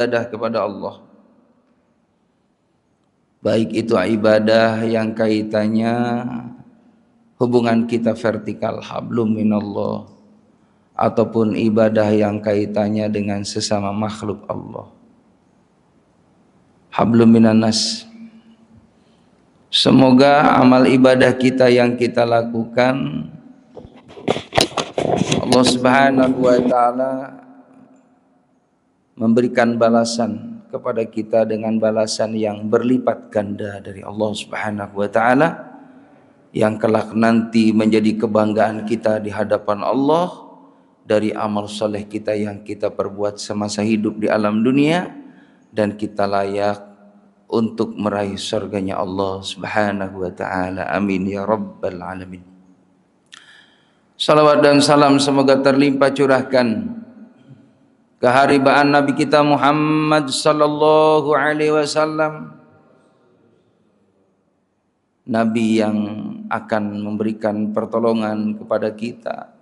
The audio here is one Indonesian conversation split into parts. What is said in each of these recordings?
ibadah kepada Allah, baik itu ibadah yang kaitannya hubungan kita vertikal hablum minallah, ataupun ibadah yang kaitannya dengan sesama makhluk Allah, hablum minannas. Semoga amal ibadah kita yang kita lakukan Allah Subhanahu wa taala memberikan balasan kepada kita dengan balasan yang berlipat ganda dari Allah Subhanahu wa taala, yang kelak nanti menjadi kebanggaan kita di hadapan Allah dari amal soleh kita yang kita perbuat semasa hidup di alam dunia, dan kita layak untuk meraih surganya Allah Subhanahu wa taala. Amin ya rabbal alamin. Salawat dan salam semoga terlimpah curahkan keharibaan Nabi kita Muhammad sallallahu alaihi wasallam, Nabi yang akan memberikan pertolongan kepada kita.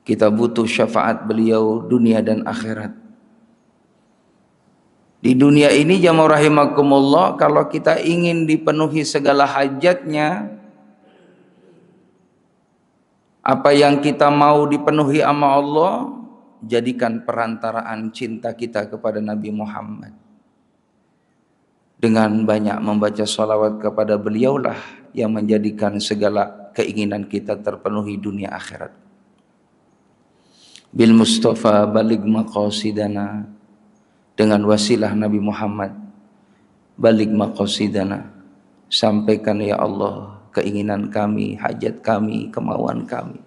Kita butuh syafaat beliau dunia dan akhirat. Di dunia ini jamaah rahimakumullah, kalau kita ingin dipenuhi segala hajatnya, apa yang kita mau dipenuhi sama Allah, jadikan perantaraan cinta kita kepada Nabi Muhammad. Dengan banyak membaca sholawat kepada beliaulah yang menjadikan segala keinginan kita terpenuhi dunia akhirat. Bil Mustafa balig maqasidana, dengan wasilah Nabi Muhammad, balig maqasidana, sampaikan ya Allah keinginan kami, hajat kami, kemauan kami.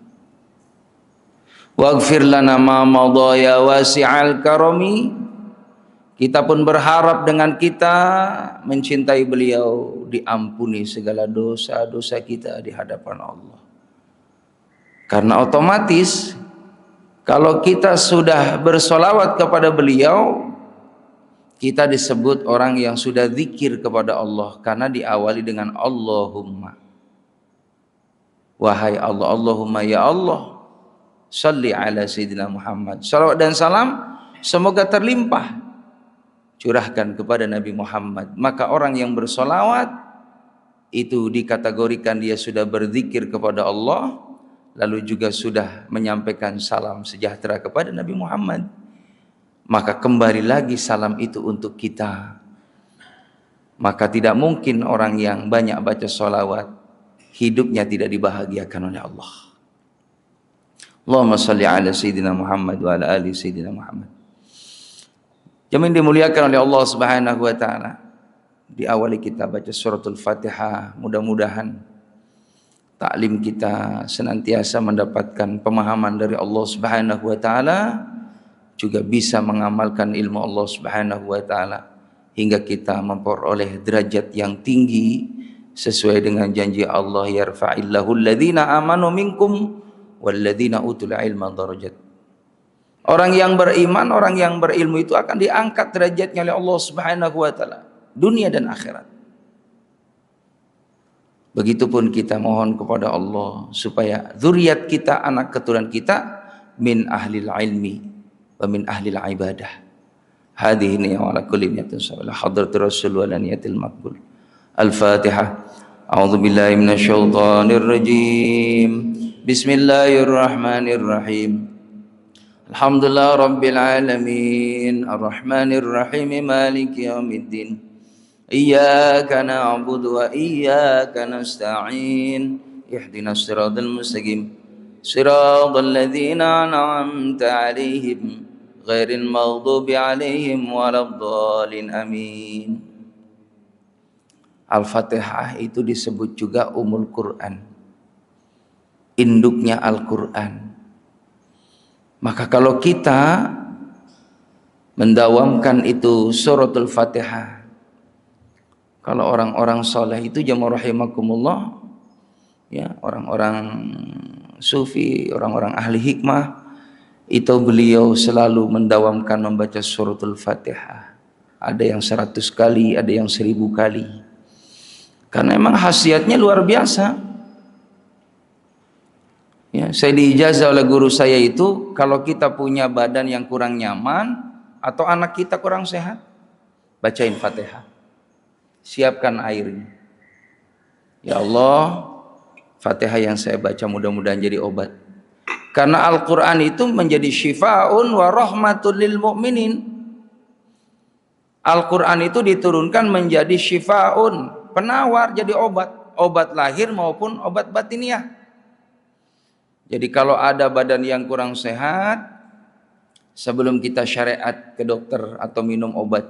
Waghfir lana ma madha ya wasi'al karami. Kita pun berharap dengan kita mencintai beliau, diampuni segala dosa-dosa kita di hadapan Allah. Karena otomatis kalau kita sudah bersolawat kepada beliau, kita disebut orang yang sudah zikir kepada Allah, karena diawali dengan Allahumma. Wahai Allah, Allahumma ya Allah, salli ala Sayyidina Muhammad. Salawat dan salam semoga terlimpah curahkan kepada Nabi Muhammad. Maka orang yang bersolawat itu dikategorikan dia sudah berzikir kepada Allah, lalu juga sudah menyampaikan salam sejahtera kepada Nabi Muhammad. Maka kembali lagi salam itu untuk kita. Maka tidak mungkin orang yang banyak baca solawat hidupnya tidak dibahagiakan oleh Allah. Allahumma salli ala Sayyidina Muhammad wa ala ali Sayyidina Muhammad. Jamin dimuliakan oleh Allah Subhanahu wa taala. Diawali kita baca suratul Fatihah, mudah-mudahan taklim kita senantiasa mendapatkan pemahaman dari Allah Subhanahu wa taala, juga bisa mengamalkan ilmu Allah Subhanahu wa taala hingga kita memperoleh derajat yang tinggi sesuai dengan janji Allah, yarfa'illahu alladhina amanu minkum walladzina utul ilma darajat. Orang yang beriman, orang yang berilmu itu akan diangkat derajatnya oleh Allah Subhanahu wa taala dunia dan akhirat. Begitupun kita mohon kepada Allah supaya zuriat kita, anak keturunan kita min ahlil ilmi wa min ahlil ibadah. Hadhihi niyyah ala kulli niyatin salih hadratir rasul wa niyatil maqbul. Al-Fatihah. A'udzu billahi minasyaitonir rajim. Bismillahirrahmanirrahim. Alhamdulillah rabbil alamin, arrahmanir rahim, maliki yaumiddin. Iyyaka na'budu wa iyyaka nasta'in. Ihdinas siratal mustaqim. Siratal ladzina an'amta 'alaihim ghairil maghdubi 'alaihim waladdallin. Amin. Al-Fatihah itu disebut juga Ummul Quran, induknya Al-Quran. Maka kalau kita mendawamkan itu suratul Fatihah, kalau orang-orang soleh itu jamaah rahimakumullah, ya, orang-orang sufi, orang-orang ahli hikmah, itu beliau selalu mendawamkan membaca suratul Fatihah. Ada yang 100 kali, ada yang 1000 kali. Karena memang khasiatnya luar biasa. Ya, saya diijazah oleh guru saya itu, kalau kita punya badan yang kurang nyaman, atau anak kita kurang sehat, bacain Fatihah. Siapkan airnya. Ya Allah, Fatihah yang saya baca mudah-mudahan jadi obat. Karena Al-Quran itu menjadi syifa'un wa rahmatul lil mu'minin. Al-Quran itu diturunkan menjadi syifa'un, penawar, jadi obat. Obat lahir maupun obat batiniah. Jadi kalau ada badan yang kurang sehat, sebelum kita syariat ke dokter atau minum obat,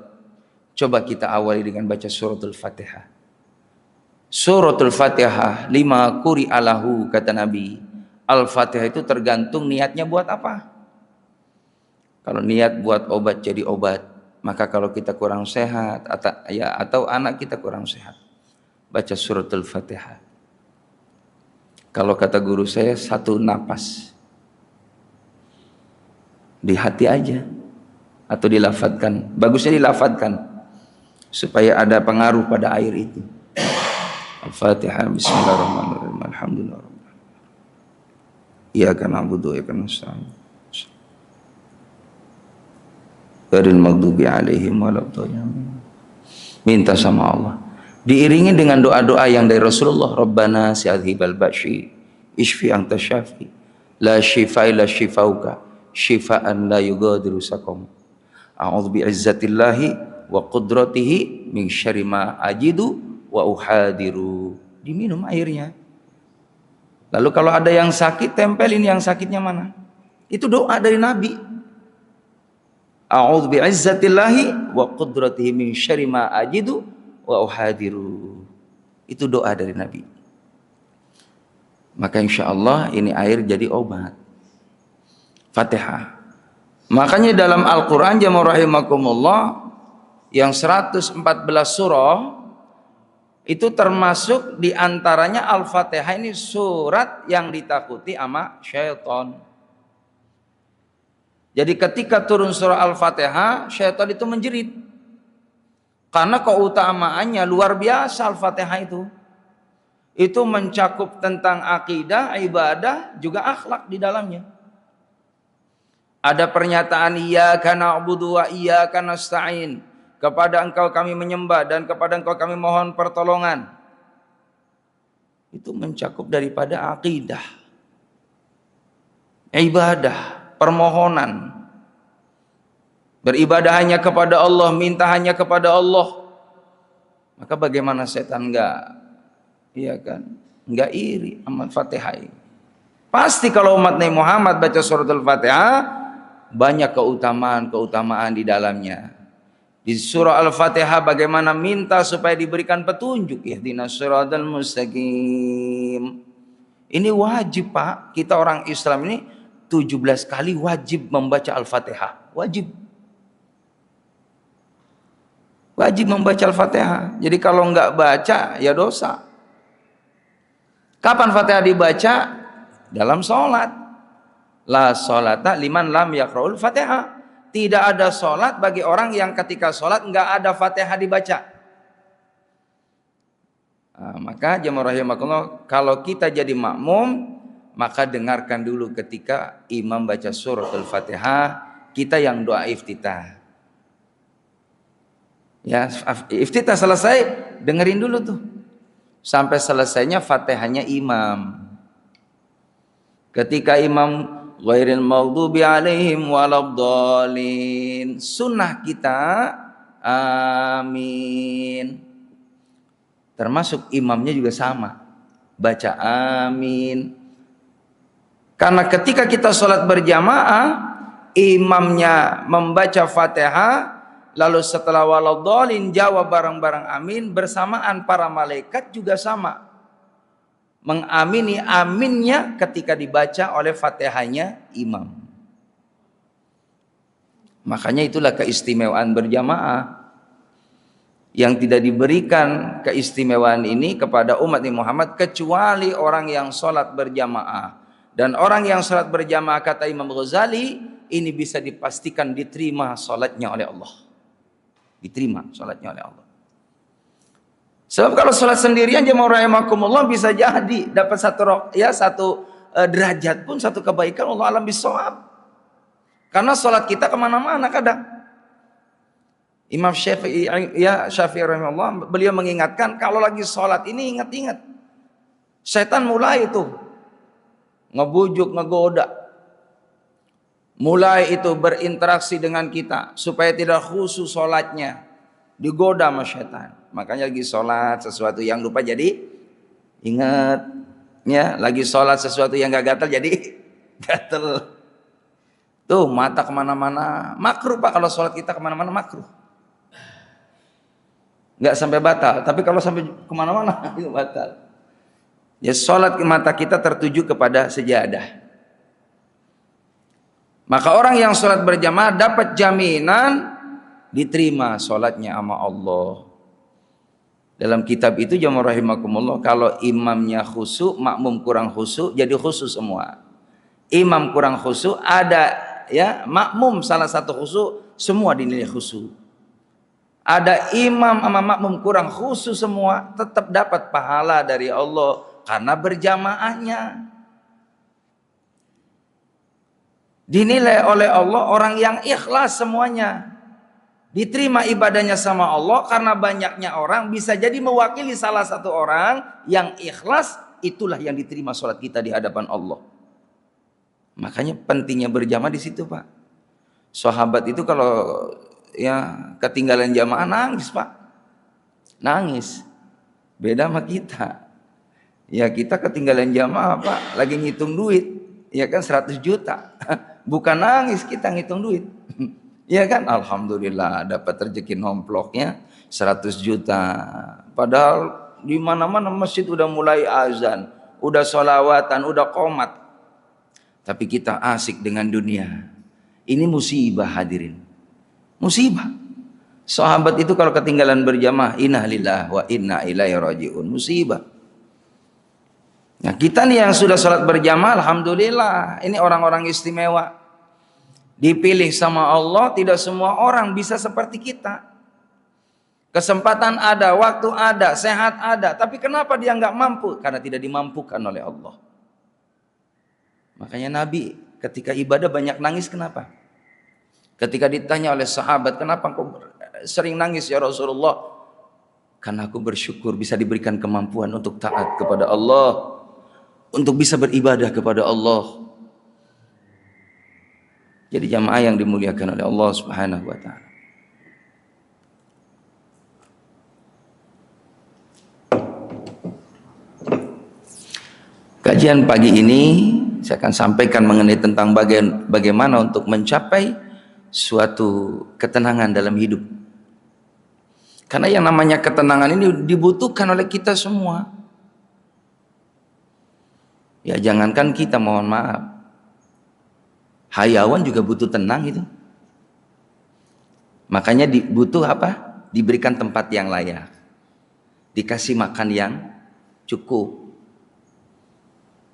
coba kita awali dengan baca suratul Fatihah. Suratul Fatihah lima quri alahu, kata Nabi. Al-Fatihah itu tergantung niatnya buat apa. Kalau niat buat obat jadi obat, maka kalau kita kurang sehat atau anak kita kurang sehat, baca suratul Fatihah. Kalau kata guru saya, satu napas di hati aja atau dilafadzkan. Bagusnya dilafadzkan supaya ada pengaruh pada air itu. Al-Fatihah. Bismillahirrahmanirrahim. Alhamdulillah. Iyyaka na'budu wa iyyaka nasta'in. Ghairil maghdubi 'alaihim waladdallin. Minta sama Allah. Diiringi dengan doa-doa yang dari Rasulullah. Rabbana si'adhibal ba'syi ishfi anta syafi la shifa illa shifauka shifaan la yughadiru saqam. A'udzu bi'izzatillahi wa qudratihi min syarri ma ajidu wa uhadiru. Diminum airnya. Lalu kalau ada yang sakit, tempelin yang sakitnya mana. Itu doa dari Nabi. A'udzu bi'izzatillahi wa qudratihi min syarri ma ajidu wa uhadiru. Itu doa dari Nabi. Maka insya Allah ini air jadi obat. Fatihah. Makanya dalam Al-Quran jamaah rahimakumullah yang 114 surah itu termasuk diantaranya Al-Fatihah ini surat yang ditakuti sama syaitan. Jadi ketika turun surah Al-Fatihah, syaitan itu menjerit. Karena keutamaannya luar biasa Al-Fatihah itu. Itu mencakup tentang akidah, ibadah, juga akhlak di dalamnya. Ada pernyataan iyyaka na'budu wa iyyaka nasta'in. Kepada engkau kami menyembah dan kepada engkau kami mohon pertolongan. Itu mencakup daripada akidah, ibadah, permohonan. Beribadah hanya kepada Allah, minta hanya kepada Allah. Maka bagaimana setan enggak, iya kan, enggak iri sama Fatihah ini. Pasti kalau umat Nabi Muhammad baca suratul Fatihah, banyak keutamaan di dalamnya. Di surah Al-Fatihah bagaimana minta supaya diberikan petunjuk, ihdinas siratal mustaqim. Ini wajib Pak, kita orang Islam ini 17 kali wajib membaca Al-Fatihah. Wajib membaca Al-Fatihah. Jadi kalau enggak baca ya dosa. Kapan Fatihah dibaca? Dalam sholat. La sholata liman lam yaqra'ul Fatihah. Tidak ada sholat bagi orang yang ketika sholat enggak ada Fatihah dibaca. Nah, maka jamaah rahimakumullah, kalau kita jadi makmum, maka dengarkan dulu ketika imam baca suratul Fatihah, kita yang doa iftitah. Ya, iftitah selesai, dengerin dulu tuh. Sampai selesainya Fatihahnya imam. Ketika imam ghairil maghdubi 'alaihim waladdallin, sunnah kita amin. Termasuk imamnya juga sama, baca amin. Karena ketika kita sholat berjamaah, imamnya membaca Fatihah, lalu setelah waladdallin jawab bareng-bareng amin, bersamaan para malaikat juga sama mengamini aminnya ketika dibaca oleh Fatihahnya imam. Makanya itulah keistimewaan berjamaah yang tidak diberikan keistimewaan ini kepada umat Muhammad kecuali orang yang sholat berjamaah. Dan orang yang sholat berjamaah, kata Imam Ghazali, ini bisa dipastikan diterima sholatnya oleh Allah. Diterima sholatnya oleh Allah. Sebab kalau sholat sendirian jemaah rahimakumullah bisa jadi dapat satu derajat pun, satu kebaikan, Allah alam bisawab. Karena sholat kita kemana-mana kadang. Imam Syafi'i rahimahullah, beliau mengingatkan kalau lagi sholat ini ingat-ingat. Setan mulai itu ngebujuk, ngegoda. Mulai itu berinteraksi dengan kita supaya tidak khusyuk sholatnya. Digoda sama setan. Makanya lagi sholat sesuatu yang lupa jadi ingat. Ya, lagi sholat sesuatu yang gak gatal jadi gatal. Tuh mata kemana-mana. Makruh Pak kalau sholat kita kemana-mana makruh. Nggak sampai batal, tapi kalau sampai kemana-mana itu batal. Ya sholat mata kita tertuju kepada sejadah. Maka orang yang sholat berjamaah dapat jaminan diterima sholatnya sama Allah. Dalam kitab itu jamaah rahimakumullah, kalau imamnya khusyuk, makmum kurang khusyuk, jadi khusyuk semua. Imam kurang khusyuk, ada ya makmum salah satu khusyuk, semua dinilai khusyuk. Ada imam sama makmum kurang khusyuk semua, tetap dapat pahala dari Allah karena berjamaahnya. Dinilai oleh Allah orang yang ikhlas semuanya. Diterima ibadahnya sama Allah karena banyaknya orang, bisa jadi mewakili salah satu orang yang ikhlas, itulah yang diterima sholat kita di hadapan Allah. Makanya pentingnya berjamaah di situ Pak. Sahabat itu kalau ya ketinggalan jamaah nangis Pak, nangis. Beda sama kita, ya kita ketinggalan jamaah Pak, lagi ngitung duit, ya kan 100 juta, bukan nangis, kita ngitung duit, ya kan, alhamdulillah dapat rezeki nomploknya 100 juta, padahal di mana-mana masjid udah mulai azan, udah sholawatan, udah qomat, tapi kita asik dengan dunia. Ini musibah hadirin. Musibah. Sahabat itu kalau ketinggalan berjamaah, inna lillahi wa inna ilaihi rajiun. Musibah. Nah kita nih yang sudah sholat berjamaah, alhamdulillah. Ini orang-orang istimewa. Dipilih sama Allah, tidak semua orang bisa seperti kita. Kesempatan ada, waktu ada, sehat ada. Tapi kenapa dia nggak mampu? Karena tidak dimampukan oleh Allah. Makanya Nabi ketika ibadah banyak nangis, kenapa? Ketika ditanya oleh sahabat, kenapa engkau sering nangis ya Rasulullah? Karena aku bersyukur bisa diberikan kemampuan untuk taat kepada Allah, untuk bisa beribadah kepada Allah. Jadi jamaah yang dimuliakan oleh Allah Subhanahu wa taala. Kajian pagi ini saya akan sampaikan mengenai tentang bagaimana untuk mencapai suatu ketenangan dalam hidup. Karena yang namanya ketenangan ini dibutuhkan oleh kita semua. Ya jangankan kita, mohon maaf, hayawan juga butuh tenang itu. Makanya butuh apa? Diberikan tempat yang layak, dikasih makan yang cukup.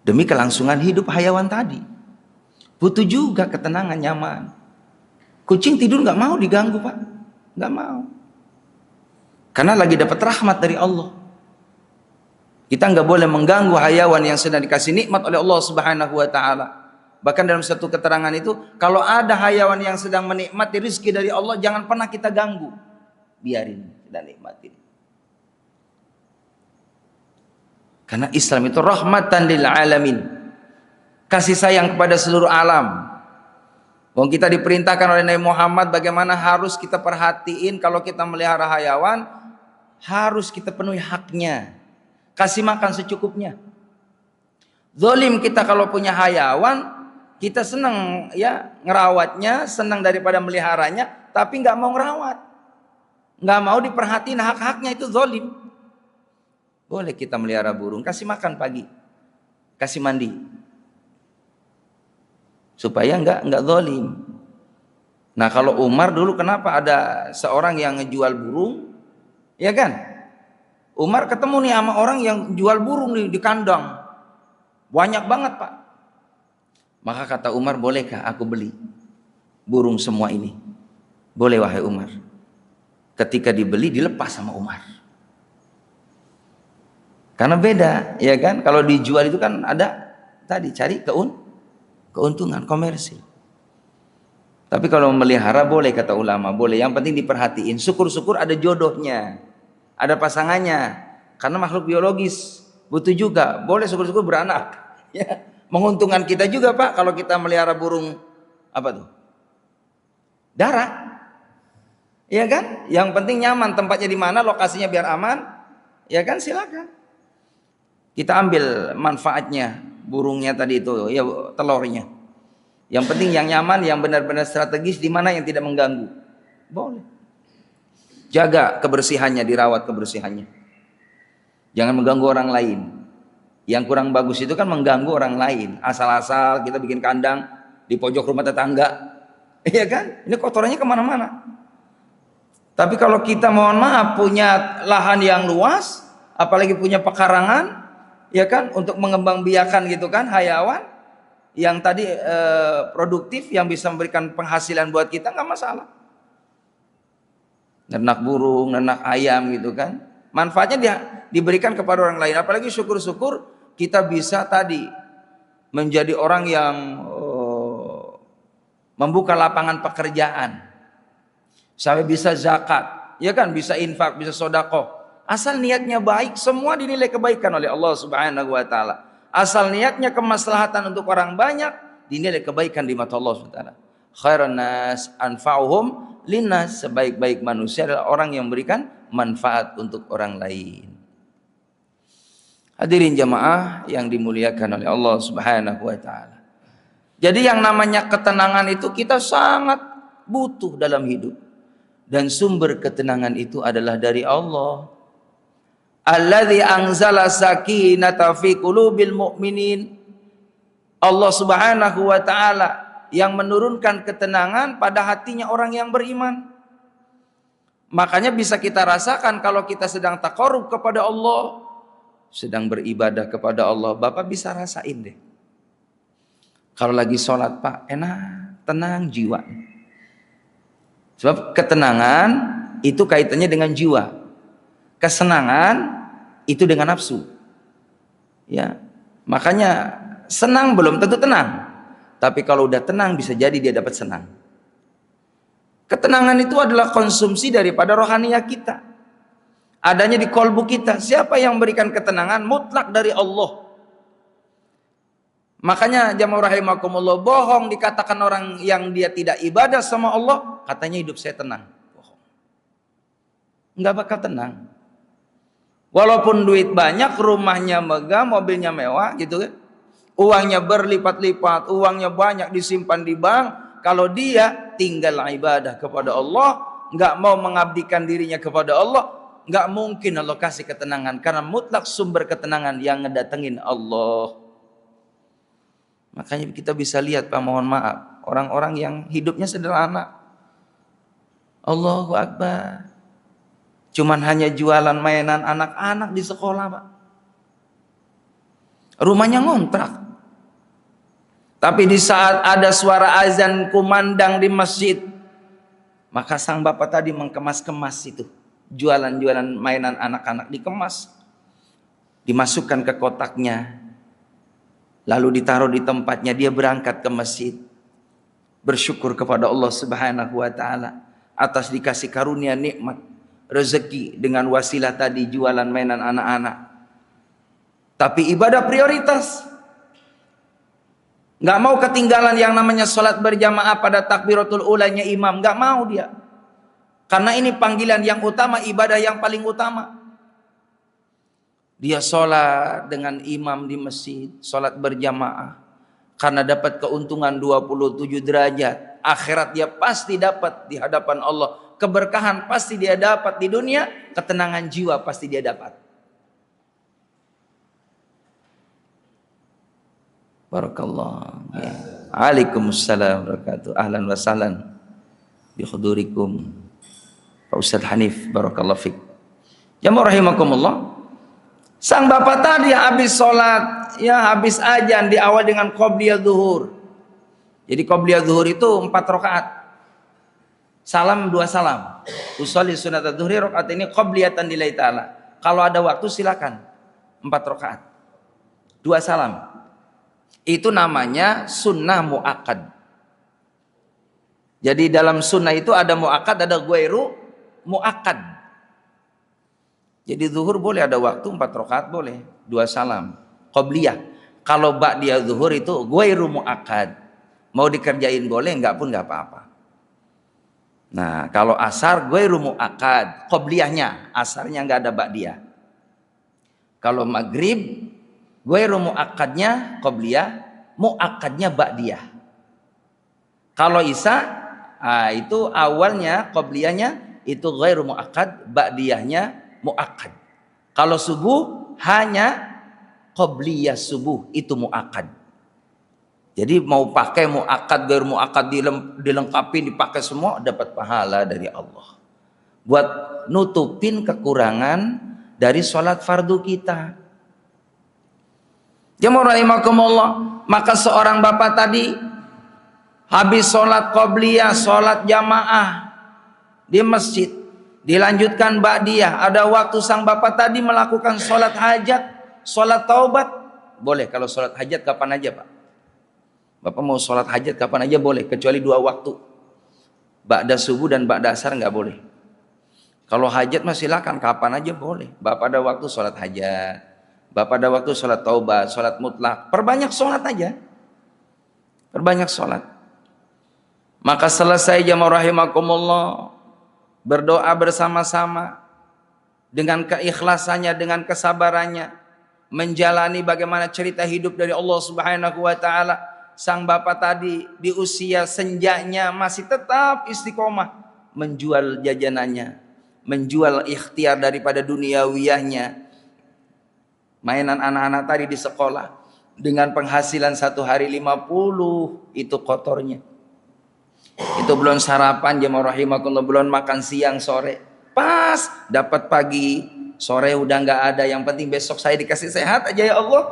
Demi kelangsungan hidup hayawan tadi. Butuh juga ketenangan, nyaman. Kucing tidur nggak mau diganggu Pak, nggak mau. Karena lagi dapat rahmat dari Allah. Kita nggak boleh mengganggu hayawan yang sedang dikasih nikmat oleh Allah Subhanahu wa taala. Bahkan dalam satu keterangan itu, kalau ada hayawan yang sedang menikmati rezeki dari Allah, jangan pernah kita ganggu. Biarin dan nikmatin. Karena Islam itu rahmatan lil alamin. Kasih sayang kepada seluruh alam. Kita diperintahkan oleh Nabi Muhammad bagaimana harus kita perhatiin kalau kita melihara hayawan, harus kita penuhi haknya. Kasih makan secukupnya. Zalim kita kalau punya hayawan, kita senang ya ngerawatnya, senang daripada meliharanya, tapi nggak mau ngerawat, nggak mau diperhatiin hak-haknya, itu zalim. Boleh kita melihara burung, kasih makan pagi, kasih mandi, supaya nggak zalim. Nah kalau Umar dulu kenapa ada seorang yang ngejual burung, ya kan? Umar ketemu nih sama orang yang jual burung nih di kandang, banyak banget Pak. Maka kata Umar, bolehkah aku beli burung semua ini? Boleh wahai Umar. Ketika dibeli dilepas sama Umar. Karena beda, ya kan? Kalau dijual itu kan ada tadi cari keuntungan komersil. Tapi kalau memelihara boleh kata ulama, boleh. Yang penting diperhatiin. Syukur-syukur ada jodohnya, ada pasangannya. Karena makhluk biologis butuh juga. Boleh syukur-syukur beranak. Ya, menguntungkan kita juga Pak kalau kita melihara burung apa tuh? Darat. Ya kan? Yang penting nyaman, tempatnya di mana, lokasinya biar aman. Ya kan, silakan. Kita ambil manfaatnya burungnya tadi itu, ya telurnya. Yang penting yang nyaman, yang benar-benar strategis, di mana yang tidak mengganggu. Boleh. Jaga kebersihannya, dirawat kebersihannya. Jangan mengganggu orang lain. Yang kurang bagus itu kan mengganggu orang lain. Asal-asal kita bikin kandang di pojok rumah tetangga. Iya kan? Ini kotorannya kemana-mana. Tapi kalau kita mohon maaf punya lahan yang luas, apalagi punya pekarangan, ya kan, untuk mengembangbiakan gitu kan, hayawan yang tadi produktif, yang bisa memberikan penghasilan buat kita, nggak masalah. Ternak burung, ternak ayam gitu kan, manfaatnya diberikan kepada orang lain. Apalagi syukur-syukur kita bisa tadi menjadi orang yang membuka lapangan pekerjaan, sampai bisa zakat, ya kan, bisa infak, bisa sedekah. Asal niatnya baik, semua dinilai kebaikan oleh Allah Subhanahu wa taala. Asal niatnya kemaslahatan untuk orang banyak, dinilai kebaikan di mata Allah Subhanahu wa taala. Khairan nas anfa'uhum linnas, sebaik-baik manusia adalah orang yang memberikan manfaat untuk orang lain. Hadirin jamaah yang dimuliakan oleh Allah Subhanahu wa taala. Jadi yang namanya ketenangan itu kita sangat butuh dalam hidup. Dan sumber ketenangan itu adalah dari Allah. Alladzi anzala sakinata fi qulubil mu'minin. Allah Subhanahu wa taala yang menurunkan ketenangan pada hatinya orang yang beriman. Makanya bisa kita rasakan kalau kita sedang taqarrub kepada Allah, sedang beribadah kepada Allah, Bapak bisa rasain deh. Kalau lagi sholat Pak, enak, tenang jiwa. Sebab ketenangan itu kaitannya dengan jiwa. Kesenangan itu dengan nafsu. Ya. Makanya senang belum tentu tenang. Tapi kalau udah tenang bisa jadi dia dapat senang. Ketenangan itu adalah konsumsi daripada rohaniah kita. Adanya di kolbu kita. Siapa yang memberikan ketenangan? Mutlak dari Allah. Makanya jamaah rahimakumullah, bohong dikatakan orang yang dia tidak ibadah sama Allah, katanya hidup saya tenang. Bohong. Enggak bakal tenang. Walaupun duit banyak, rumahnya megah, mobilnya mewah gitu kan. Uangnya berlipat-lipat, uangnya banyak disimpan di bank, kalau dia tinggal ibadah kepada Allah, enggak mau mengabdikan dirinya kepada Allah, enggak mungkin Allah kasih ketenangan, karena mutlak sumber ketenangan yang ngedatengin Allah. Makanya kita bisa lihat Pak, mohon maaf, orang-orang yang hidupnya sederhana, Allahu Akbar, cuman hanya jualan mainan anak-anak di sekolah Pak, rumahnya ngontrak. Tapi di saat ada suara azan kumandang di masjid, maka sang bapak tadi mengemas-kemas itu, jualan-jualan mainan anak-anak dikemas, dimasukkan ke kotaknya, lalu ditaruh di tempatnya, dia berangkat ke masjid, bersyukur kepada Allah Subhanahu wa taala atas dikasih karunia nikmat rezeki dengan wasilah tadi jualan mainan anak-anak. Tapi ibadah prioritas. Nggak mau ketinggalan yang namanya sholat berjamaah pada takbiratul ulanya imam, nggak mau dia. Karena ini panggilan yang utama, ibadah yang paling utama. Dia sholat dengan imam di masjid, sholat berjamaah, karena dapat keuntungan 27 derajat. Akhirat dia pasti dapat di hadapan Allah. Keberkahan pasti dia dapat di dunia, ketenangan jiwa pasti dia dapat. Barakallah. Ya. Waalaikumsalam wabarakatuh. Ahlan wa sahlan bi hudurikum Pak Ustadz Hanif, barakallahu fik. Jamaah rahimakumullah. Sang bapak tadi habis sholat, ya habis azan, di awal dengan qobliyah zuhur. Jadi qobliyah zuhur itu 4 rakaat. Salam 2 salam. Usolli sunat adzuhri rakaat ini qobliyatan lillahi ta'ala. Kalau ada waktu silakan 4 rakaat. 2 salam. Itu namanya sunnah muakkad. Jadi dalam sunnah itu ada muakkad, ada ghairu muakkad. Jadi zuhur boleh ada waktu 4 rakaat boleh, 2 salam. Qobliyah. Kalau ba'diyah zuhur itu ghairu muakkad. Mau dikerjain boleh, enggak pun enggak apa-apa. Nah, kalau asar ghairu muakkad, qobliyahnya, asarnya enggak ada ba'diyah. Kalau maghrib ghairu muakkadnya qobliyah, muakkadnya ba'diyah. Kalau isya itu awalnya qobliyahnya itu ghairu muakkad, ba'diyahnya muakkad. Kalau subuh hanya qobliyah subuh itu muakkad. Jadi mau pakai muakkad ghairu muakkad dilengkapi dipakai semua dapat pahala dari Allah. Buat nutupin kekurangan dari sholat fardu kita. Jamaah rahimakumullah, maka seorang bapak tadi habis sholat qobliyah, sholat jamaah di masjid, dilanjutkan ba'diyah, ada waktu sang bapak tadi melakukan sholat hajat, sholat taubat, boleh. Kalau sholat hajat kapan aja Pak? Bapak mau sholat hajat kapan aja boleh, kecuali 2 waktu, ba'da subuh dan ba'da asar nggak boleh. Kalau hajat mah silakan kapan aja boleh. Bapak ada waktu sholat hajat, bapak ada waktu sholat taubat, sholat mutlak, perbanyak sholat aja, perbanyak sholat. Maka selesai jamaah rahimakumullah, berdoa bersama-sama dengan keikhlasannya, dengan kesabarannya, menjalani bagaimana cerita hidup dari Allah Subhanahu wa taala. Sang bapak tadi di usia senjanya masih tetap istiqomah menjual jajanannya, menjual ikhtiar daripada duniawiyahnya, mainan anak-anak tadi di sekolah, dengan penghasilan 1 hari 50 itu kotornya. Itu belum sarapan jemaah rahimakumullah, belum makan siang sore. Pas dapat pagi, sore udah nggak ada. Yang penting besok saya dikasih sehat aja ya Allah.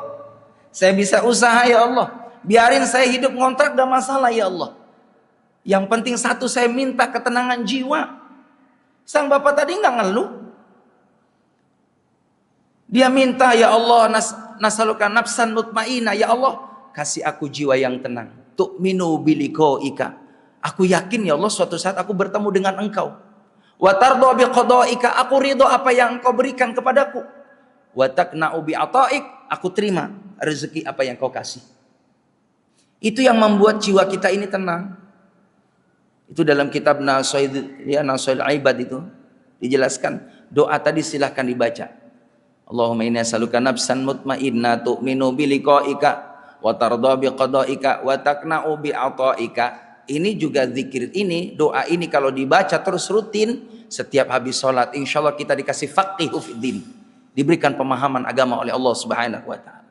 Saya bisa usaha ya Allah. Biarin saya hidup ngontrak gak masalah ya Allah. Yang penting satu, saya minta ketenangan jiwa. Sang bapak tadi nggak ngeluh. Dia minta ya Allah, nasaluka nafsan mutmainah, ya Allah kasih aku jiwa yang tenang. Tu'minu biliqaika. Aku yakin ya Allah suatu saat aku bertemu dengan Engkau. Wa tardha biqadaika, aku ridho apa yang Engkau berikan kepadaku. Wa taqna'u bi'ataik, aku terima rezeki apa yang Kau kasih. Itu yang membuat jiwa kita ini tenang. Itu dalam kitab Nasail Ibad itu dijelaskan. Doa tadi silahkan dibaca. Allahumma inni as'aluka nafsan mutmainnah tu'minu biliqaika wa tardha biqadaika wa taqna'u bi'ataika. Ini juga zikir ini, doa ini kalau dibaca terus rutin setiap habis sholat, insya Allah kita dikasih faqihu fiddin, diberikan pemahaman agama oleh Allah Subhanahu wa taala.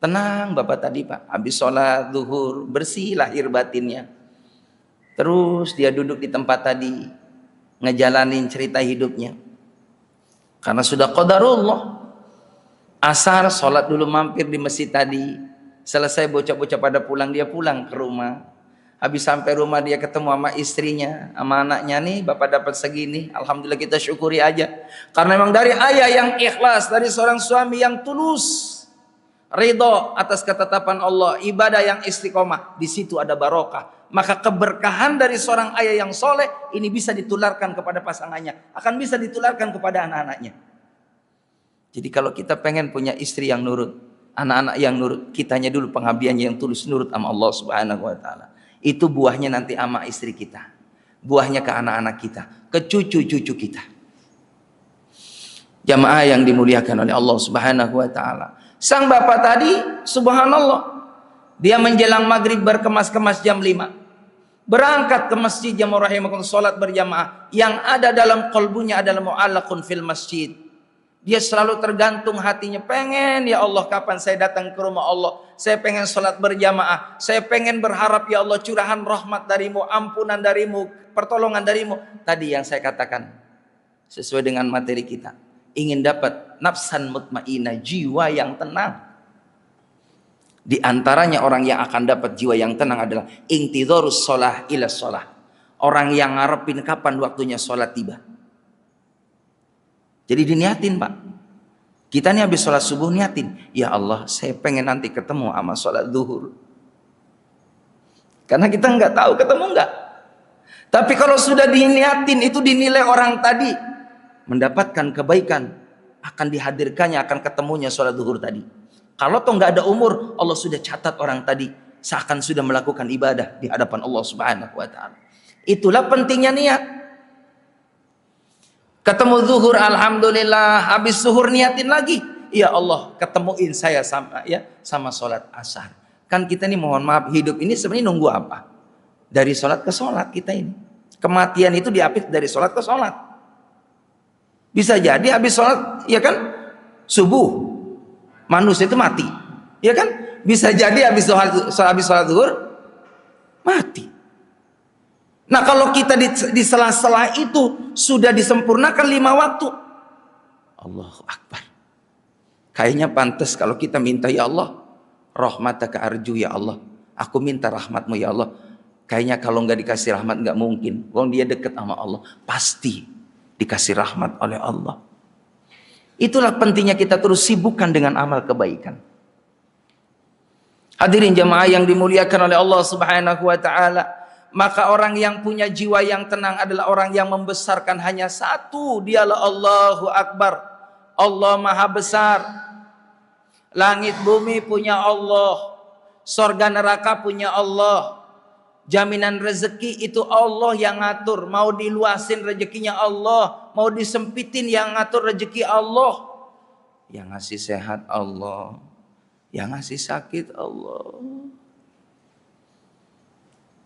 Tenang bapak tadi Pak, habis sholat zuhur bersih lahir batinnya. Terus dia duduk di tempat tadi ngejalanin cerita hidupnya. Karena sudah qadarullah. Asar sholat dulu mampir di masjid tadi. Selesai bocah-bocah pada pulang, dia pulang ke rumah. Habis sampai rumah dia ketemu sama istrinya, sama anaknya, nih bapak dapat segini, alhamdulillah kita syukuri aja. Karena memang dari ayah yang ikhlas, dari seorang suami yang tulus, ridho atas ketetapan Allah, ibadah yang istiqomah, di situ ada barokah. Maka keberkahan dari seorang ayah yang soleh ini bisa ditularkan kepada pasangannya, akan bisa ditularkan kepada anak-anaknya. Jadi kalau kita pengen punya istri yang nurut, anak-anak yang nurut, kitanya dulu pengabdiannya yang tulus nurut sama Allah Subhanahu wa taala. Itu buahnya nanti ama istri kita, buahnya ke anak-anak kita, ke cucu-cucu kita. Jamaah yang dimuliakan oleh Allah Subhanahu wa taala. Sang bapak tadi subhanallah, dia menjelang maghrib berkemas-kemas jam 5, berangkat ke masjid jamaah rahimakumullah, salat berjamaah. Yang ada dalam qalbunya adalah mu'allaqun fil masjid. Dia selalu tergantung hatinya, pengen ya Allah kapan saya datang ke rumah Allah, saya pengen sholat berjamaah, saya pengen berharap ya Allah curahan rahmat darimu, ampunan darimu, pertolongan darimu. Tadi yang saya katakan sesuai dengan materi kita, ingin dapat nafsan mutmainah, jiwa yang tenang. Di antaranya orang yang akan dapat jiwa yang tenang adalah intidharus shalah ila shalah, orang yang ngarepin kapan waktunya sholat tiba. Jadi diniatin Pak, kita nih habis sholat subuh niatin, ya Allah saya pengen nanti ketemu sama sholat zuhur. Karena kita nggak tahu ketemu nggak. Tapi kalau sudah diniatin, itu dinilai orang tadi mendapatkan kebaikan, akan dihadirkannya, akan ketemunya sholat zuhur tadi. Kalau toh nggak ada umur, Allah sudah catat orang tadi seakan sudah melakukan ibadah di hadapan Allah Subhanahu wa taala. Itulah pentingnya niat. Ketemu zuhur, alhamdulillah, habis zuhur niatin lagi. Ya Allah, ketemuin saya sama sholat asar. Kan kita ini mohon maaf, hidup ini sebenarnya nunggu apa? Dari sholat ke sholat kita ini. Kematian itu diapit dari sholat ke sholat. Bisa jadi habis sholat, ya kan, subuh, manusia itu mati, ya kan? Bisa jadi habis sholat zuhur mati. Nah kalau kita di sela-sela itu sudah disempurnakan 5 waktu, Allahu Akbar. Kayaknya pantas kalau kita minta, ya Allah, rahmataka arju ya Allah, aku minta rahmatmu ya Allah. Kayaknya kalau nggak dikasih rahmat nggak mungkin. Wong dia dekat sama Allah, pasti dikasih rahmat oleh Allah. Itulah pentingnya kita terus sibukkan dengan amal kebaikan. Hadirin jamaah yang dimuliakan oleh Allah Subhanahu wa taala, maka orang yang punya jiwa yang tenang adalah orang yang membesarkan hanya satu, dialah Allahu Akbar. Allah Maha Besar. Langit bumi punya Allah, surga neraka punya Allah. Jaminan rezeki itu Allah yang ngatur. Mau diluasin rezekinya Allah, mau disempitin yang ngatur rezeki Allah. Yang ngasih sehat Allah, yang ngasih sakit Allah.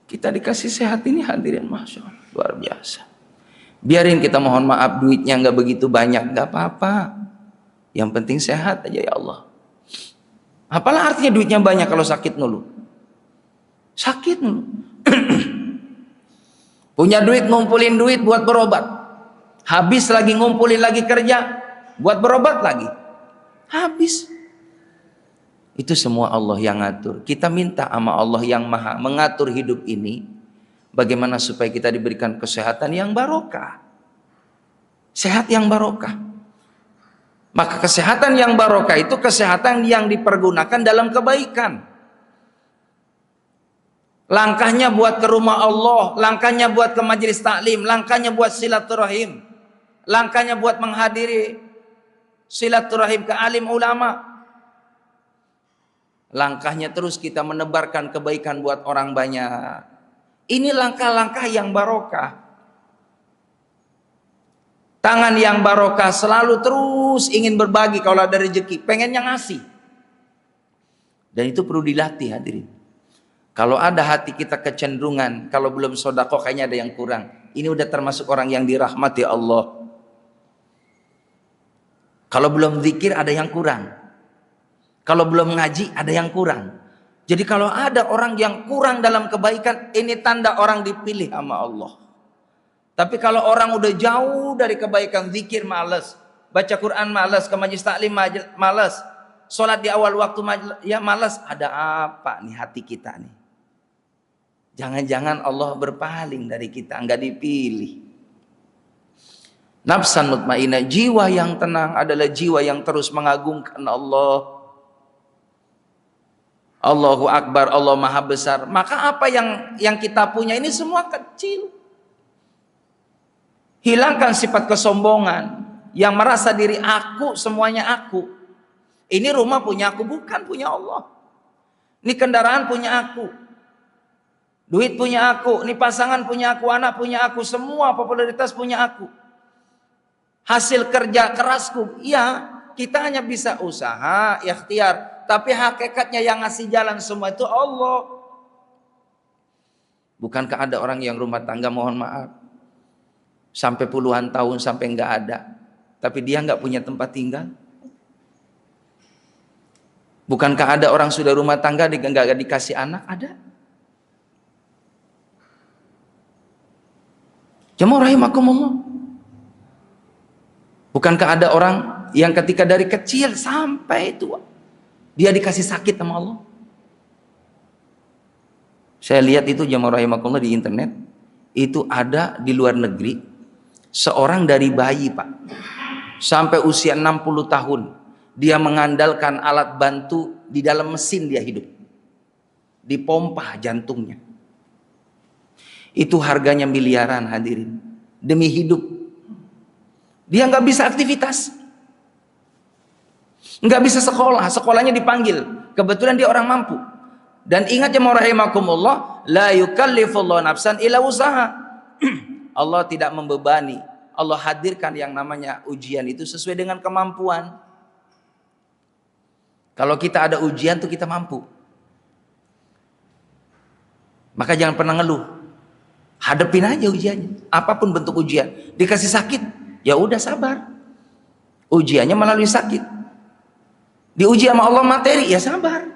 Kita dikasih sehat ini hadirin, Masya Allah, luar biasa. Biarin kita mohon maaf duitnya nggak begitu banyak, nggak apa-apa. Yang penting sehat aja ya Allah. Apalah artinya duitnya banyak kalau sakit mulu? Sakit mulu. Punya duit, ngumpulin duit buat berobat. Habis lagi ngumpulin lagi kerja buat berobat lagi. Habis. Itu semua Allah yang ngatur. Kita minta sama Allah yang maha mengatur hidup ini, bagaimana supaya kita diberikan kesehatan yang barokah. Sehat yang barokah. Maka kesehatan yang barokah itu kesehatan yang dipergunakan dalam kebaikan. Langkahnya buat ke rumah Allah, langkahnya buat ke majelis taklim, langkahnya buat silaturahim, langkahnya buat menghadiri silaturahim ke alim ulama. Langkahnya terus kita menebarkan kebaikan buat orang banyak. Ini langkah-langkah yang barokah. Tangan yang barokah selalu terus ingin berbagi kalau ada rezeki, pengennya ngasih. Dan itu perlu dilatih hadirin. Kalau ada hati kita kecenderungan, kalau belum sedekah kayaknya ada yang kurang. Ini udah termasuk orang yang dirahmati Allah. Kalau belum zikir ada yang kurang. Kalau belum ngaji ada yang kurang. Jadi kalau ada orang yang kurang dalam kebaikan, ini tanda orang dipilih sama Allah. Tapi kalau orang udah jauh dari kebaikan, zikir malas, baca Quran malas, ke majelis taklim malas, sholat di awal waktu ya malas, ada apa nih hati kita nih? Jangan-jangan Allah berpaling dari kita, enggak dipilih. Nafsan mutmainah, jiwa yang tenang adalah jiwa yang terus mengagungkan Allah. Allahu Akbar, Allah Maha Besar. Maka apa yang kita punya ini semua kecil. Hilangkan sifat kesombongan, yang merasa diri aku, semuanya aku. Ini rumah punya aku, bukan punya Allah. Ini kendaraan punya aku. Duit punya aku, ini pasangan punya aku, anak punya aku, semua popularitas punya aku. Hasil kerja kerasku, iya, kita hanya bisa usaha, ikhtiar, tapi hakikatnya yang ngasih jalan semua itu Allah. Bukankah ada orang yang rumah tangga, mohon maaf, sampai puluhan tahun sampai nggak ada, tapi dia nggak punya tempat tinggal? Bukankah ada orang sudah rumah tangga nggak dikasih anak? Ada. Jemaah rahimakumullah. Bukankah ada orang yang ketika dari kecil sampai tua dia dikasih sakit sama Allah? Saya lihat itu jemaah rahimakumullah di internet, itu ada di luar negeri seorang dari bayi Pak sampai usia 60 tahun dia mengandalkan alat bantu di dalam mesin dia hidup, dipompa jantungnya. Itu harganya miliaran hadirin. Demi hidup. Dia nggak bisa aktivitas. Nggak bisa sekolah. Sekolahnya dipanggil. Kebetulan dia orang mampu. Dan ingat ya rahimakumullah, la yukallifullahu nafsan illa usaha. Allah tidak membebani. Allah hadirkan yang namanya ujian itu sesuai dengan kemampuan. Kalau kita ada ujian tuh kita mampu. Maka jangan pernah ngeluh. Hadepin aja ujiannya. Apapun bentuk ujian. Dikasih sakit, ya udah sabar. Ujiannya melalui sakit. Diuji sama Allah materi, ya sabar.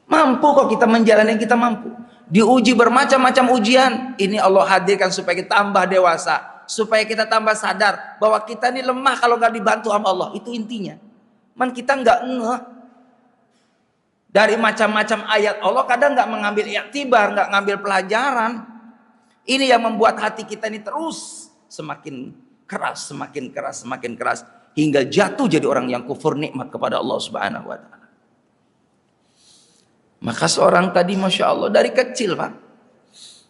Mampu kok kita menjalani, kita mampu. Diuji bermacam-macam ujian. Ini Allah hadirkan supaya kita tambah dewasa. Supaya kita tambah sadar bahwa kita ini lemah kalau nggak dibantu sama Allah. Itu intinya. Man kita nggak ngeh. Dari macam-macam ayat Allah kadang nggak mengambil iktibar, nggak ngambil pelajaran. Ini yang membuat hati kita ini terus semakin keras, semakin keras, semakin keras. Hingga jatuh jadi orang yang kufur nikmat kepada Allah Subhanahu wa ta'ala. Maka seorang tadi Masya Allah dari kecil Pak.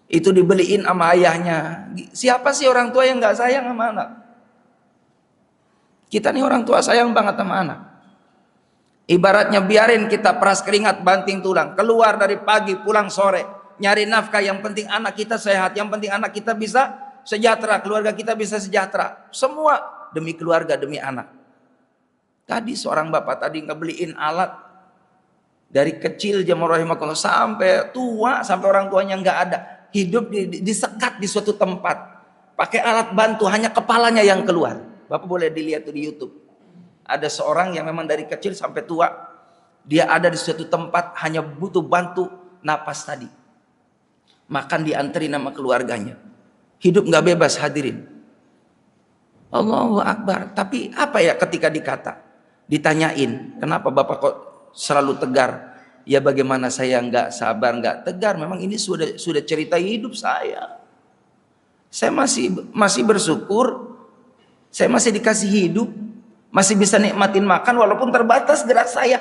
Itu dibeliin sama ayahnya. Siapa sih orang tua yang gak sayang sama anak? Kita nih orang tua sayang banget sama anak. Ibaratnya biarin kita peras keringat banting tulang. Keluar dari pagi pulang sore. Nyari nafkah, yang penting anak kita sehat. Yang penting anak kita bisa sejahtera. Keluarga kita bisa sejahtera. Semua demi keluarga, demi anak. Tadi seorang bapak tadi ngebeliin alat. Dari kecil jamaah rahimakumullah sampai tua, sampai orang tuanya nggak ada, hidup disekat di suatu tempat, pakai alat bantu, hanya kepalanya yang keluar. Bapak boleh dilihat tuh di YouTube. Ada seorang yang memang dari kecil sampai tua, dia ada di suatu tempat hanya butuh bantu napas tadi. Makan diantri nama keluarganya. Hidup nggak bebas hadirin. Allahu Akbar. Tapi apa ya ketika ditanyain, kenapa bapak kok selalu tegar? Ya bagaimana saya nggak sabar, nggak tegar? Memang ini sudah cerita hidup saya. Saya masih bersyukur. Saya masih dikasih hidup, masih bisa nikmatin makan walaupun terbatas gerak saya.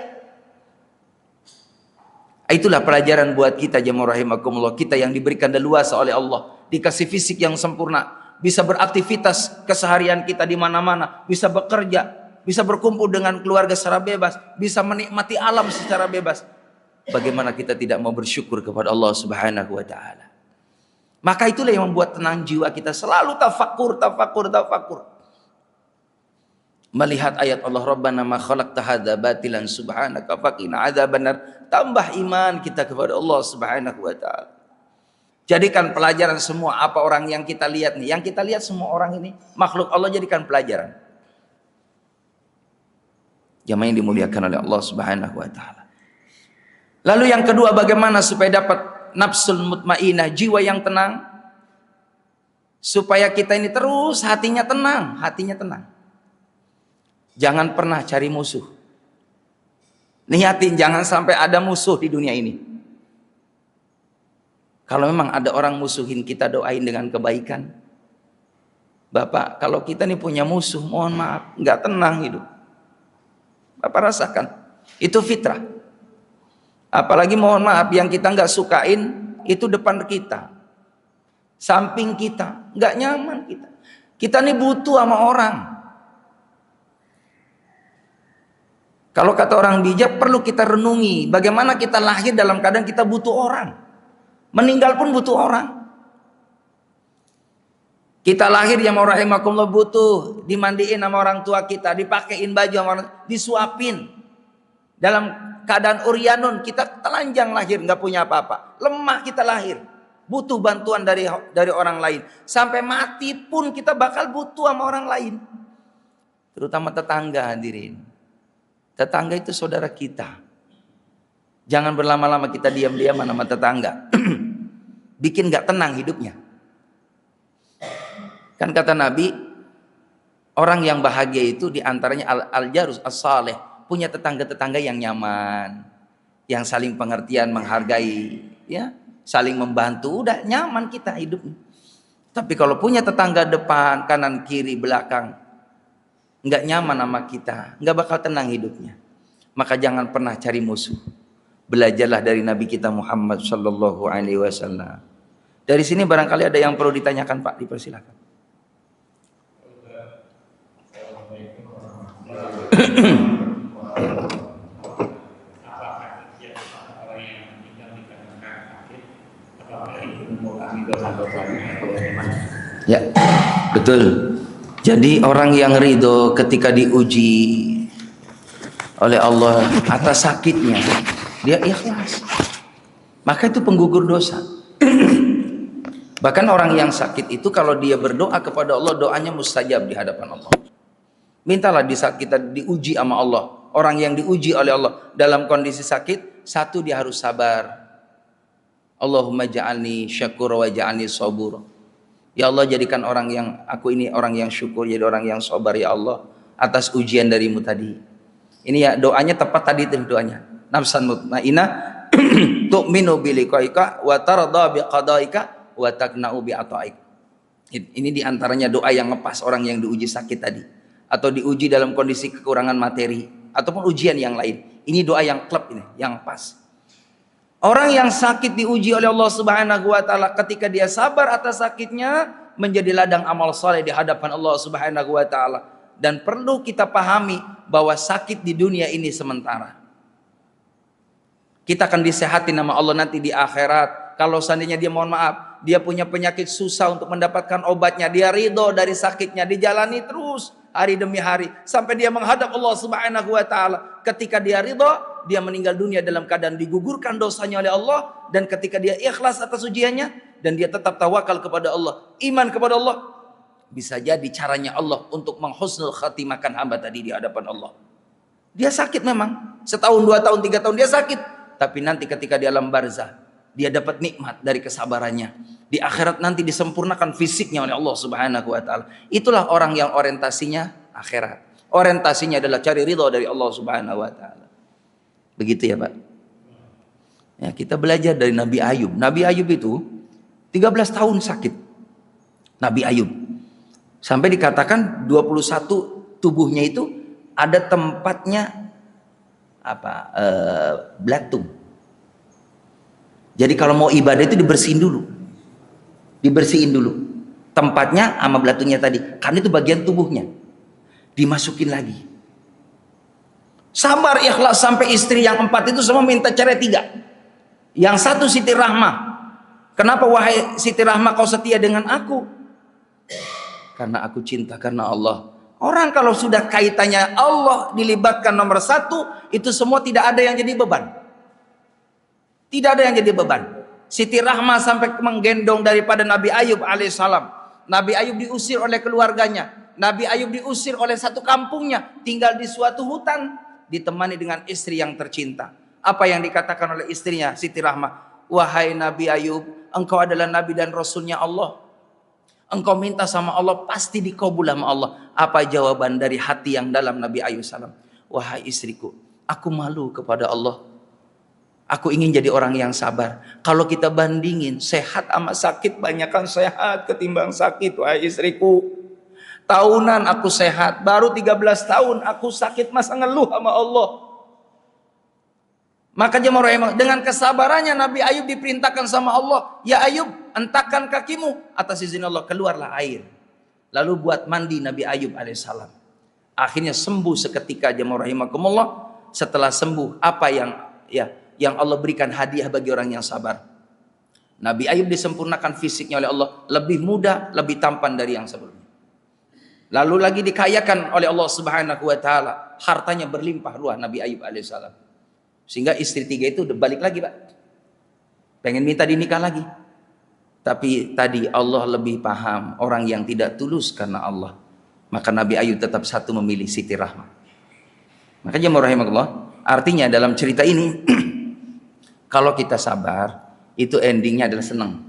Itulah pelajaran buat kita jemaah rahimakumullah, kita yang diberikan leluasa oleh Allah, dikasih fisik yang sempurna, bisa beraktivitas keseharian kita di mana-mana, bisa bekerja, bisa berkumpul dengan keluarga secara bebas, bisa menikmati alam secara bebas. Bagaimana kita tidak mau bersyukur kepada Allah Subhanahu wa ta'ala? Maka itulah yang membuat tenang jiwa kita, selalu tafakur. Melihat ayat Allah, Rabbana ma khalaqta hadza batilan subhanaka faqina adzabannar. Tambah iman kita kepada Allah Subhanahu wa ta'ala. Jadikan pelajaran semua apa orang yang kita lihat nih. Yang kita lihat semua orang ini makhluk Allah, jadikan pelajaran. Jamaah yang dimuliakan oleh Allah Subhanahu wa ta'ala. Lalu yang kedua, bagaimana supaya dapat nafsul mutmainah, jiwa yang tenang? Supaya kita ini terus hatinya tenang. Jangan pernah cari musuh. Niatin jangan sampai ada musuh di dunia ini. Kalau memang ada orang musuhin kita, doain dengan kebaikan. Bapak, kalau kita nih punya musuh, mohon maaf, nggak tenang hidup. Bapak rasakan, itu fitrah. Apalagi mohon maaf, yang kita nggak sukain itu depan kita, samping kita, nggak nyaman kita. Kita nih butuh sama orang. Kalau kata orang bijak, perlu kita renungi bagaimana kita lahir dalam keadaan kita butuh orang. Meninggal pun butuh orang. Kita lahir yang mau rahimakumullah butuh dimandiin sama orang tua kita, dipakein baju sama orang, disuapin. Dalam keadaan uryanun, kita telanjang lahir, nggak punya apa-apa. Lemah kita lahir, butuh bantuan dari orang lain. Sampai mati pun kita bakal butuh sama orang lain. Terutama tetangga hadirin. Tetangga itu saudara kita. Jangan berlama-lama kita diam-diam sama tetangga. Bikin gak tenang hidupnya. Kan kata Nabi, orang yang bahagia itu diantaranya al-jarus as-saleh, punya tetangga-tetangga yang nyaman, yang saling pengertian, menghargai, ya, saling membantu, udah nyaman kita hidupnya. Tapi kalau punya tetangga depan, kanan, kiri, belakang, nggak nyaman sama kita, nggak bakal tenang hidupnya. Maka jangan pernah cari musuh. Belajarlah dari Nabi kita Muhammad sallallahu alaihi wasallam. Dari sini barangkali ada yang perlu ditanyakan Pak, dipersilakan. Ya, betul. Jadi orang yang ridho ketika diuji oleh Allah atas sakitnya, dia ikhlas. Maka itu penggugur dosa. Bahkan orang yang sakit itu kalau dia berdoa kepada Allah, doanya mustajab di hadapan Allah. Mintalah di saat kita diuji sama Allah. Orang yang diuji oleh Allah dalam kondisi sakit, satu dia harus sabar. Allahumma ja'alni syakur wa ja'alni sabur. Ya Allah, jadikan aku ini orang yang syukur, jadi orang yang sabar ya Allah atas ujian darimu tadi. Ini ya doanya tepat tadi itu doanya. Nafsan mutmainnah tu'minu bi liqaika wa tarda bi qadaika wa taqna'u bi ata'ik. Ini diantaranya doa yang ngepas orang yang diuji sakit tadi, atau diuji dalam kondisi kekurangan materi, ataupun ujian yang lain. Ini doa yang klep ini, yang pas. Orang yang sakit diuji oleh Allah Subhanahu wa taala, ketika dia sabar atas sakitnya, menjadi ladang amal saleh di hadapan Allah Subhanahu wa taala. Dan perlu kita pahami bahwa sakit di dunia ini sementara. Kita akan disehatin sama Allah nanti di akhirat. Kalau seandainya dia, mohon maaf, dia punya penyakit susah untuk mendapatkan obatnya, dia ridho dari sakitnya, dijalani terus hari demi hari sampai dia menghadap Allah Subhanahu wa taala. Ketika dia ridho, dia meninggal dunia dalam keadaan digugurkan dosanya oleh Allah, dan ketika dia ikhlas atas ujiannya dan dia tetap tawakal kepada Allah, iman kepada Allah, bisa jadi caranya Allah untuk menghusnul khatimahkan hamba tadi di hadapan Allah. Dia sakit memang, setahun, 2 tahun, 3 tahun dia sakit, tapi nanti ketika di alam barzah dia dapat nikmat dari kesabarannya. Di akhirat nanti disempurnakan fisiknya oleh Allah Subhanahu wa taala. Itulah orang yang orientasinya akhirat. Orientasinya adalah cari ridha dari Allah Subhanahu wa taala. Begitu ya, Pak. Ya, kita belajar dari Nabi Ayub. Nabi Ayub itu 13 tahun sakit. Nabi Ayub. Sampai dikatakan 21 tubuhnya itu ada tempatnya belatung. Jadi kalau mau ibadah itu dibersihin dulu. Dibersihin dulu. Tempatnya sama belatungnya tadi. Karena itu bagian tubuhnya. Dimasukin lagi. Sabar ikhlas sampai istri yang 4 itu semua minta cerai 3. Yang satu Siti Rahmah. Kenapa wahai Siti Rahmah kau setia dengan aku? Karena aku cinta karena Allah. Orang kalau sudah kaitannya Allah dilibatkan nomor 1, itu semua tidak ada yang jadi beban. Tidak ada yang jadi beban. Siti Rahmah sampai menggendong daripada Nabi Ayub alaihissalam. Nabi Ayub diusir oleh keluarganya. Nabi Ayub diusir oleh satu kampungnya. Tinggal di suatu hutan. Ditemani dengan istri yang tercinta. Apa yang dikatakan oleh istrinya Siti Rahmah? Wahai Nabi Ayub, engkau adalah Nabi dan Rasulnya Allah. Engkau minta sama Allah, pasti dikabul sama Allah. Apa jawaban dari hati yang dalam Nabi Ayub salam? Wahai istriku, aku malu kepada Allah. Aku ingin jadi orang yang sabar. Kalau kita bandingin sehat sama sakit, banyakkan sehat ketimbang sakit. Wahai istriku, tahunan aku sehat, baru 13 tahun aku sakit, masa ngeluh sama Allah. Maka jemaah dengan kesabarannya Nabi Ayub diperintahkan sama Allah, ya Ayub, hentakkan kakimu. Atas izin Allah keluarlah air. Lalu buat mandi Nabi Ayub alaihissalam. Akhirnya sembuh seketika jemaah rahimakumullah. Setelah sembuh, apa yang Allah berikan hadiah bagi orang yang sabar. Nabi Ayub disempurnakan fisiknya oleh Allah, lebih muda, lebih tampan dari yang sebelumnya. Lalu lagi dikayakan oleh Allah Subhanahu wa taala, hartanya berlimpah ruah Nabi Ayub alaihissalam. Sehingga istri 3 itu udah balik lagi, Pak. Pengen minta dinikah lagi. Tapi tadi Allah lebih paham orang yang tidak tulus karena Allah. Maka Nabi Ayub tetap satu memilih Siti Rahmah. Makanya jemaah rahimakumullah, artinya dalam cerita ini kalau kita sabar, itu endingnya adalah senang.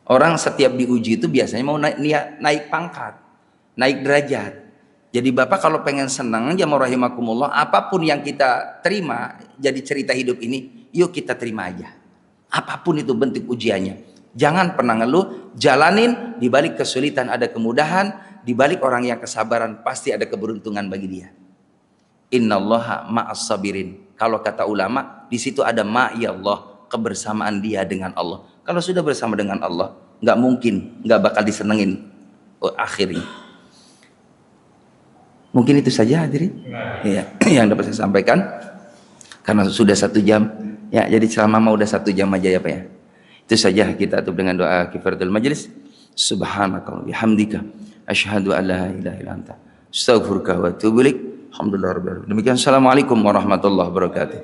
Orang setiap diuji itu biasanya mau naik pangkat, naik derajat. Jadi Bapak kalau pengen senang, jemaah rahimakumullah, apapun yang kita terima jadi cerita hidup ini, yuk kita terima aja. Apapun itu bentuk ujiannya. Jangan pernah ngeluh, jalanin, di balik kesulitan ada kemudahan, di balik orang yang kesabaran pasti ada keberuntungan bagi dia. Innallaha ma'as sabirin. Kalau kata ulama, di situ ada ma'iyallah, kebersamaan dia dengan Allah. Kalau sudah bersama dengan Allah, nggak mungkin nggak bakal disenengin akhirnya. Mungkin itu saja hadirin ya, yang dapat saya sampaikan karena sudah 1 jam ya, jadi selama udah 1 jam aja ya Pak ya. Itu saja, kita tutup dengan doa kifaratul majlis. Subhanakallahumma bihamdika asyhadu an la ilaha illa anta astaghfiruka wa atubu ilaik. Alhamdulillah rabbil alamin. Demikian, assalamualaikum warahmatullahi wabarakatuh.